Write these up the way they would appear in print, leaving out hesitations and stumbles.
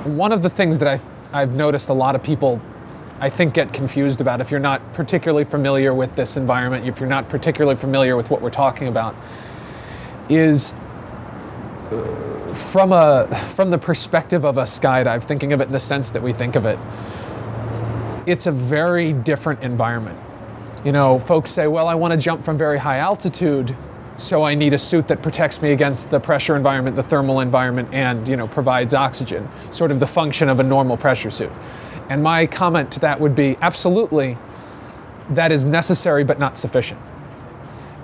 one of the things that I've noticed a lot of people, I think, get confused about if you're not particularly familiar with this environment, if you're not particularly familiar with what we're talking about, is from the perspective of a skydive, thinking of it in the sense that we think of it, it's a very different environment. You know, folks say, well, I want to jump from very high altitude, so I need a suit that protects me against the pressure environment, the thermal environment, and, you know, provides oxygen, sort of the function of a normal pressure suit. And my comment to that would be, absolutely, that is necessary but not sufficient.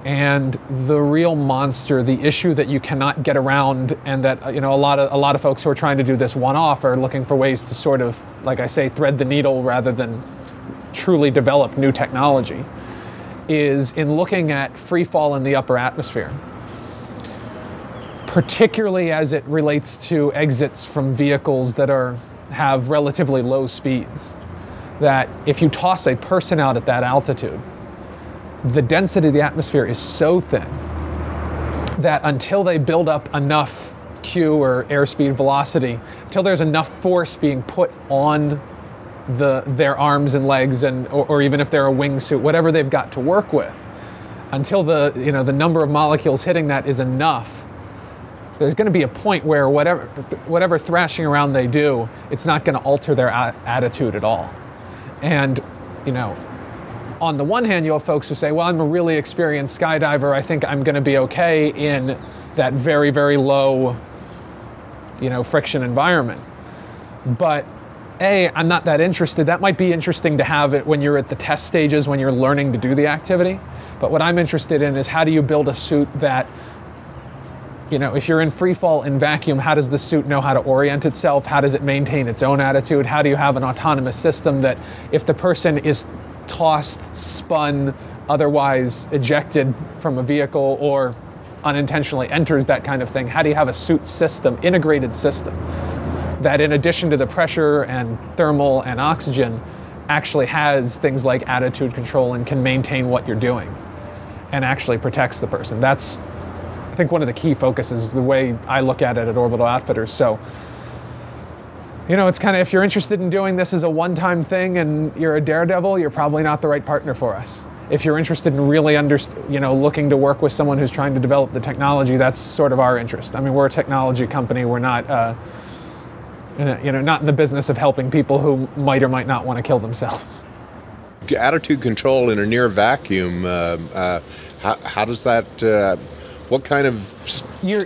And the real monster, the issue that you cannot get around, and that, you know, a lot of folks who are trying to do this one-off are looking for ways to sort of, like I say, thread the needle rather than truly develop new technology, is in looking at free fall in the upper atmosphere, particularly as it relates to exits from vehicles that have relatively low speeds. That if you toss a person out at that altitude, the density of the atmosphere is so thin that until they build up enough Q or airspeed velocity, until there's enough force being put on their arms and legs, or even if they're a wingsuit, whatever they've got to work with, until the number of molecules hitting that is enough, there's going to be a point where whatever thrashing around they do, it's not going to alter their attitude at all. And, you know, on the one hand, you have folks who say, well, I'm a really experienced skydiver, I think I'm going to be okay in that very, very low, you know, friction environment. But I'm not that interested. That might be interesting to have it when you're at the test stages, when you're learning to do the activity. But what I'm interested in is, how do you build a suit that, you know, if you're in free fall in vacuum, how does the suit know how to orient itself? How does it maintain its own attitude? How do you have an autonomous system that if the person is tossed, spun, otherwise ejected from a vehicle, or unintentionally enters that kind of thing, how do you have a suit system, integrated system, that in addition to the pressure and thermal and oxygen, actually has things like attitude control and can maintain what you're doing and actually protects the person? That's, I think, one of the key focuses, the way I look at it at Orbital Outfitters. So, you know, it's kind of, if you're interested in doing this as a one-time thing and you're a daredevil, you're probably not the right partner for us. If you're interested in really looking to work with someone who's trying to develop the technology, that's sort of our interest. I mean, we're a technology company. We're not, not in the business of helping people who might or might not want to kill themselves. Attitude control in a near vacuum, how does that, what kind of suit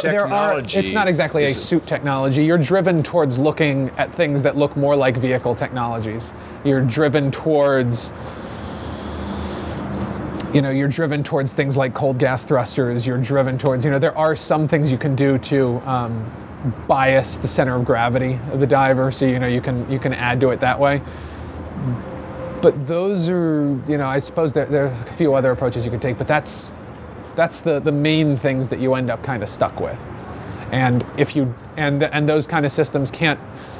technology? It's not exactly a suit technology. You're driven towards looking at things that look more like vehicle technologies. You're driven towards, things like cold gas thrusters. You're driven towards, there are some things you can do to bias the center of gravity of the diver, so you can add to it that way. But those are, I suppose there are a few other approaches you could take, but that's the main things that you end up kind of stuck with. And if you and those kind of systems can't,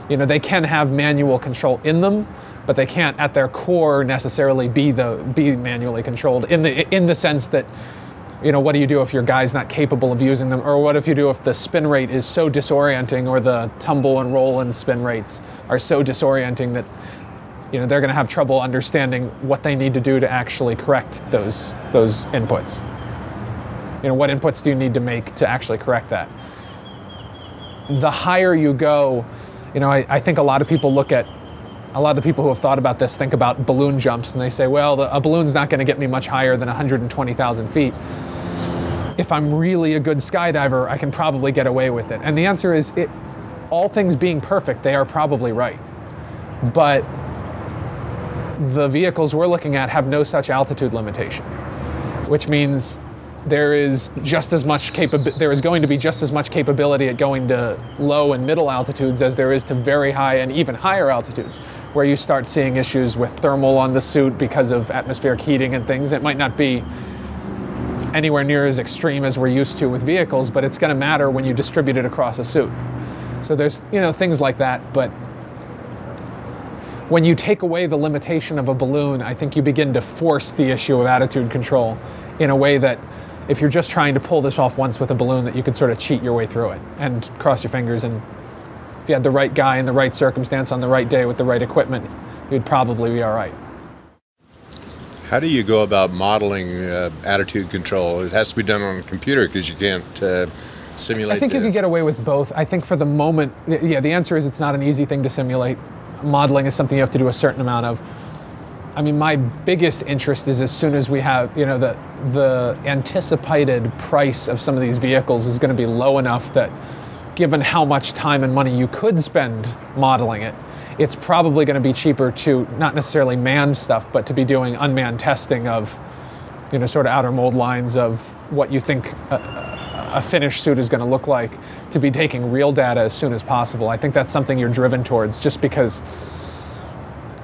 they can have manual control in them, but they can't at their core necessarily be manually controlled in the sense that, what do you do if your guy's not capable of using them? Or what if you do if the spin rate is so disorienting, or the tumble and roll and spin rates are so disorienting that, they're going to have trouble understanding what they need to do to actually correct those inputs. What inputs do you need to make to actually correct that? The higher you go, I think a lot of people who have thought about this think about balloon jumps, and they say, well, a balloon's not going to get me much higher than 120,000 feet. If I'm really a good skydiver, I can probably get away with it. And the answer is, all things being perfect, they are probably right. But the vehicles we're looking at have no such altitude limitation, which means there is going to be just as much capability at going to low and middle altitudes as there is to very high and even higher altitudes, where you start seeing issues with thermal on the suit because of atmospheric heating and things. It might not be anywhere near as extreme as we're used to with vehicles, but it's going to matter when you distribute it across a suit. So there's, things like that. But when you take away the limitation of a balloon, I think you begin to force the issue of attitude control in a way that, if you're just trying to pull this off once with a balloon, that you could sort of cheat your way through it and cross your fingers and if you had the right guy in the right circumstance on the right day with the right equipment, you'd probably be all right. How do you go about modeling attitude control? It has to be done on a computer because you can't simulate. I think you could get away with both. I think for the moment, yeah, the answer is it's not an easy thing to simulate. Modeling is something you have to do a certain amount of. I mean, my biggest interest is as soon as we have, you know, the anticipated price of some of these vehicles is going to be low enough that given how much time and money you could spend modeling it, it's probably going to be cheaper to not necessarily man stuff, but to be doing unmanned testing of, you know, sort of outer mold lines of what you think a finished suit is going to look like, to be taking real data as soon as possible. I think that's something you're driven towards, just because,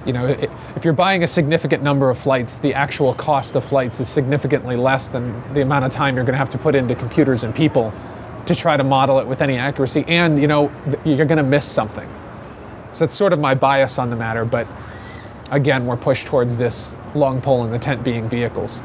you know, if you're buying a significant number of flights, the actual cost of flights is significantly less than the amount of time you're going to have to put into computers and people to try to model it with any accuracy. And, you know, you're going to miss something. So that's sort of my bias on the matter, but again, we're pushed towards this long pole in the tent being vehicles.